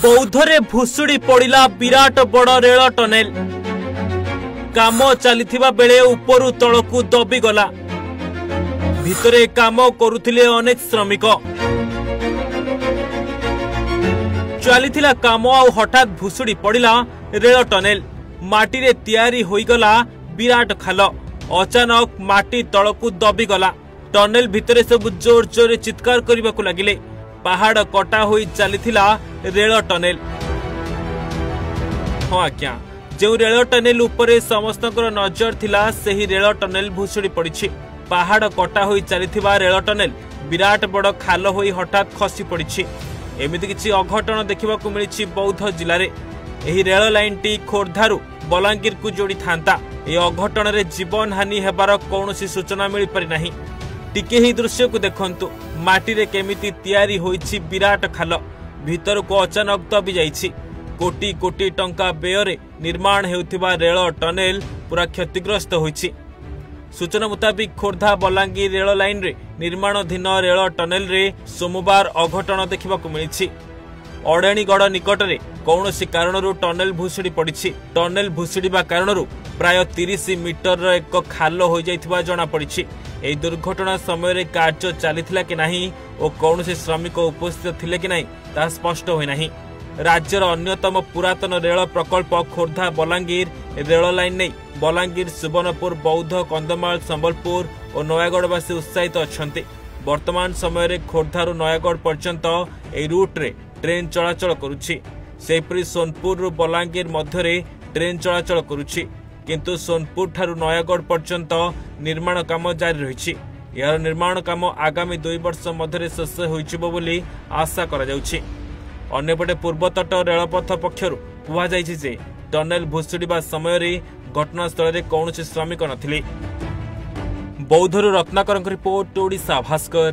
बौद्धरे भुशुड़ी पड़ा विराट बड़ rail tunnel काम चली बेले उपरु तलकू दबिगला भितरे काम करुथिले अनेक श्रमिक चली काम आउ हठात भुशुड़ी पड़ा रेल टनेल माटी रे तैयारी होईगला विराट खाल अचानक माटी तलकू दबिगला टनेल भितरे सब जोर जोर चित्कार करने को लगिले पहाड़ कटा होई चलीथिला रेल टनेल। हाँ आज्ञा जो रेल टनेल उपरे समस्तकर नजर थिला सेही रेल टनेल भुशुड़ी पड़ी पहाड़ कटा होई चलीथिबा रेल टनेल विराट बड़ खाल होई हठात खसी पड़ी एमिति किछि अघटन देखिबाकू मिलिछि बौद्ध जिले में एही रेल लाइन टी खोर्धारू बलांगीर को जोड़ी थांता ए अघटन रे जीवन हानि हेबार कौनसी सूचना मिल पारि नाही। टिके ही दृश्य को देखंतु माटी रे केमिति तैयारी होईछि विराट खाल भीतर को अचानक दबी जाइछि कोटी कोटी टंका व्यय निर्माण हेउथिबा रेल टनेल पूरा क्षतिग्रस्त होईछि। सूचना मुताबिक खोर्धा बलांगीर रेल लाइन रे निर्माणाधीन रेल टनेल रे सोमवार अघटन देखिबाकू मिलिछि। अड़ेणीगढ़ निकट में कौनसी कारणरू टनेल भुशुड़ी पड़ी टनेल भुशुड़ीबा कारणरू प्राय 30 मीटर एक खाल हो जाइथिबा जणा पड़ी। एही दुर्घटना समय कार्य चलीथिला कि नहीं और कौनसी श्रमिक उपस्थित थिले कि नहीं ता स्पष्ट होई नहीं। राज्यर अन्यतम पुरातन रेल प्रकल्प खोर्धा बलांगीर रेल लाइन नहीं बलांगीर सुवर्णपुर बौद्ध कंधमाल संबलपुर और नयागढ़वासी उत्साहित अछंती। वर्तमान समय खोर्धारू नयागढ़ पर्यंत ए रूट रे ट्रेन चलाचल करुछि सेपरी सोनपुर बलांगीर मध्य ट्रेन चलाचल करुछि किंतु सोनपुर ठारू नयागढ़ पर्यंत निर्माण काम जारी रही यार निर्माण काम आगामी 2 वर्ष मध्य शेष होइछिबो बोली आशा करा जाउछि। अन्यपटे पूर्वतट रेलपथ पक्षरु कुहा जाइछि जे टनेल भुशुड़ीबा समय घटनास्थल रे कौनसी श्रमिक नथिले। बौद्धरू रत्नाकर रिपोर्ट ओडिशा भास्कर।